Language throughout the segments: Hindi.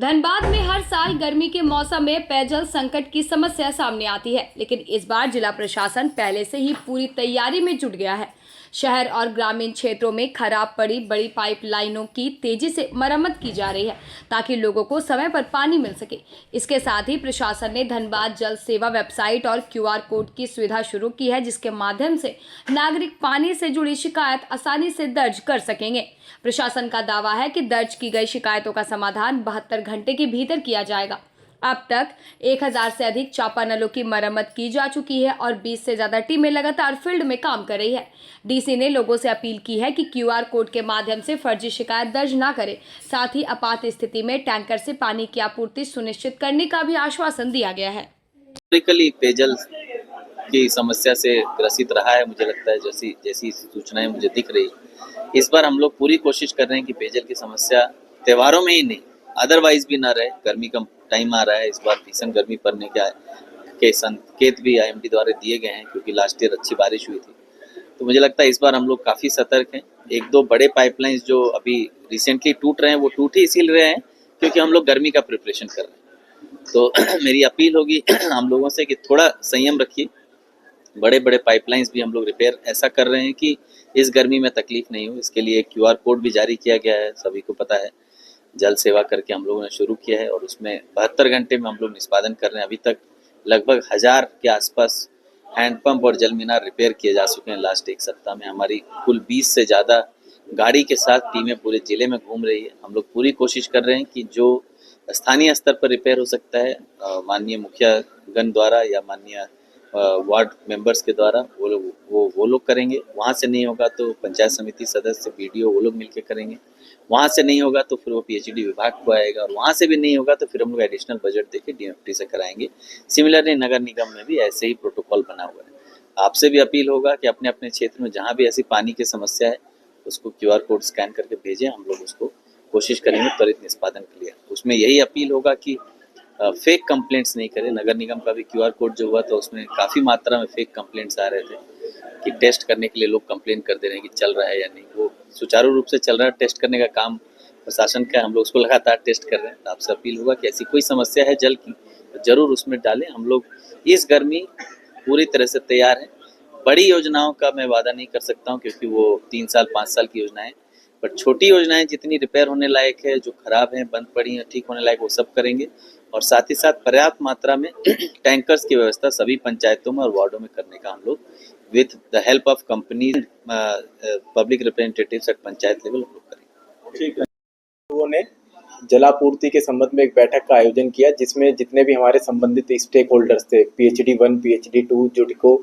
धनबाद में हर साल गर्मी के मौसम में पेयजल संकट की समस्या सामने आती है, लेकिन इस बार जिला प्रशासन पहले से ही पूरी तैयारी में जुट गया है। शहर और ग्रामीण क्षेत्रों में खराब पड़ी बड़ी पाइपलाइनों की तेजी से मरम्मत की जा रही है ताकि लोगों को समय पर पानी मिल सके। इसके साथ ही प्रशासन ने धनबाद जल सेवा वेबसाइट और QR कोड की सुविधा शुरू की है, जिसके माध्यम से नागरिक पानी से जुड़ी शिकायत आसानी से दर्ज कर सकेंगे। प्रशासन का दावा है कि दर्ज की गई शिकायतों का समाधान 72 घंटे के भीतर किया जाएगा। अब तक 1000 से अधिक चापानलों की मरम्मत की जा चुकी है और 20 से ज्यादा टीमें लगातार फील्ड में काम कर रही है। डीसी ने लोगों से अपील की है कि QR कोड के माध्यम से फर्जी शिकायत दर्ज न करें। साथ ही आपात स्थिति में टैंकर से पानी की आपूर्ति सुनिश्चित करने का भी आश्वासन दिया गया है। पेयजल की समस्या से ग्रसित रहा है, मुझे लगता है जैसी सूचनाएं मुझे दिख रही। इस बार हम लोग पूरी कोशिश कर रहे हैं कि पेयजल की समस्या त्योहारों में ही नहीं, अदरवाइज भी ना रहे। गर्मी का टाइम आ रहा है, इस बार भीषण गर्मी पड़ने के संकेत भी IMD द्वारा दिए गए हैं, क्योंकि लास्ट ईयर अच्छी बारिश हुई थी। तो मुझे लगता है इस बार हम लोग काफ़ी सतर्क हैं। एक दो बड़े पाइपलाइंस जो अभी रिसेंटली टूट रहे हैं, वो टूट ही इसीलिए रहे हैं क्योंकि हम लोग गर्मी का प्रिपरेशन कर रहे हैं। तो मेरी अपील होगी हम लोगों से कि थोड़ा संयम रखिए। बड़े बड़े पाइपलाइंस भी हम लोग रिपेयर ऐसा कर रहे हैं कि इस गर्मी में तकलीफ नहीं हो। इसके लिए QR कोड भी जारी किया गया है, सभी को पता है। जल सेवा करके हम लोगों ने शुरू किया है और उसमें 72 घंटे में हम लोग निष्पादन कर रहे हैं। अभी तक लगभग 1000 के आसपास हैंडपंप और जल मीनार रिपेयर किए जा चुके हैं। लास्ट एक सप्ताह में हमारी कुल 20 से ज़्यादा गाड़ी के साथ टीमें पूरे जिले में घूम रही है। हम लोग पूरी कोशिश कर रहे हैं कि जो स्थानीय स्तर पर रिपेयर हो सकता है माननीय मुखियागण द्वारा या माननीय वार्ड मेंबर्स के द्वारा वो लोग करेंगे। वहाँ से नहीं होगा तो पंचायत समिति सदस्य BDO वो लोग मिलकर करेंगे। वहाँ से नहीं होगा तो फिर वो PHED विभाग को आएगा और वहाँ से भी नहीं होगा तो फिर हम लोग एडिशनल बजट देके DFT से कराएंगे। सिमिलरली नगर निगम में भी ऐसे ही प्रोटोकॉल बना हुआ है। आपसे भी अपील होगा कि अपने अपने क्षेत्र में जहाँ भी ऐसी पानी की समस्या है उसको QR कोड स्कैन करके भेजें। हम लोग उसको कोशिश करेंगे त्वरित निष्पादन के लिए। उसमें यही अपील होगा कि फेक कंप्लेंट्स नहीं करें। नगर निगम का भी QR कोड जो हुआ था उसमें काफ़ी मात्रा में फेक कंप्लेंट्स आ रहे थे कि टेस्ट करने के लिए लोग कंप्लेन कर दे रहे हैं कि चल रहा है या नहीं। वो सुचारू रूप से चल रहा है। टेस्ट करने का काम प्रशासन का है, हम लोग उसको लगातार टेस्ट कर रहे हैं। तो आपसे अपील होगा कि ऐसी कोई समस्या है जल की तो ज़रूर उसमें डालें। हम लोग इस गर्मी पूरी तरह से तैयार हैं। बड़ी योजनाओं का मैं वादा नहीं कर सकता हूँ क्योंकि वो 3 साल 5 साल की योजनाएं, पर छोटी योजनाएं जितनी रिपेयर होने लायक है, जो खराब हैं, बंद पड़ी हैं, ठीक होने लायक, वो सब करेंगे। और साथ ही साथ पर्याप्त मात्रा में टैंकर्स की व्यवस्था सभी पंचायतों में और वार्डों में करने का हम लोग with the help of company public representatives at panchayat level हम लोग करेंगे। ठीक है। लोगों ने जलापूर्ति के संबंध में एक बैठक का आयोजन किया जिसमें जितने भी हमारे संबंधित स्टेक होल्डर्स थे, PHED 1, PHED 2, जुडिको,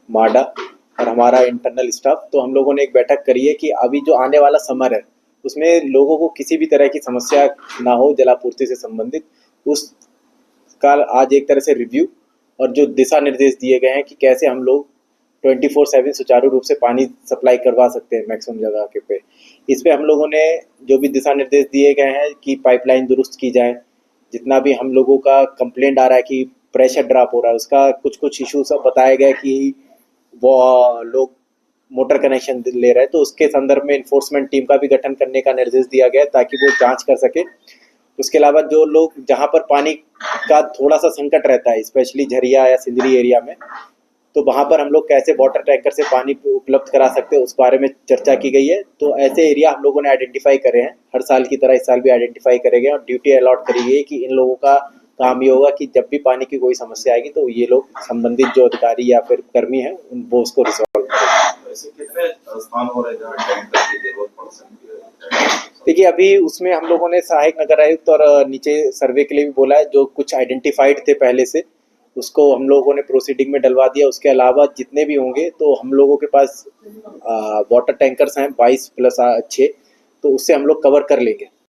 माडा और हमारा इंटरनल स्टाफ, तो हम लोगों ने एक बैठक करी है कि अभी जो आने वाला समर है उसमें लोगों को किसी भी तरह की समस्या ना हो जलापूर्ति से संबंधित। उसका आज एक तरह से रिव्यू और जो दिशा निर्देश दिए गए हैं कि कैसे हम लोग 24/7 सुचारू रूप से पानी सप्लाई करवा सकते हैं मैक्सिमम जगह के पे। इस पे हम लोगों ने जो भी दिशा निर्देश दिए गए हैं कि पाइपलाइन दुरुस्त की जाए। जितना भी हम लोगों का कंप्लेंट आ रहा है कि प्रेशर ड्रॉप हो रहा है, उसका कुछ इशू सब बताया गया कि वो लोग मोटर कनेक्शन ले रहे हैं, तो उसके संदर्भ में इन्फोर्समेंट टीम का भी गठन करने का निर्देश दिया गया ताकि वो जांच कर सके। उसके अलावा जो लोग जहाँ पर पानी का थोड़ा सा संकट रहता है, स्पेशली झरिया या सिंदरी एरिया में, तो वहाँ पर हम लोग कैसे वाटर टैंकर से पानी उपलब्ध करा सकते हैं उस बारे में चर्चा की गई है। तो ऐसे एरिया हम लोगों ने आइडेंटिफाई करे हैं, हर साल की तरह इस साल भी आइडेंटिफाई करेंगे और ड्यूटी अलॉट करी गई है कि इन लोगों का काम ये होगा कि जब भी पानी की कोई समस्या आएगी तो ये लोग संबंधित जो अधिकारी या फिर कर्मी हैं वो उसको रिजॉल्व करेंगे। ऐसे कितने स्थान हो रहे हैं जहाँ टैंकर की जरूरत पड़ सकती है? देखिए, अभी उसमें हम लोगों ने सहायक नगर आयुक्त और नीचे सर्वे के लिए भी बोला है। जो कुछ आइडेंटिफाइड थे पहले से उसको हम लोगों ने प्रोसीडिंग में डलवा दिया। उसके अलावा जितने भी होंगे तो हम लोगों के पास वाटर टैंकर्स हैं 22+6, तो उससे हम लोग कवर कर लेंगे।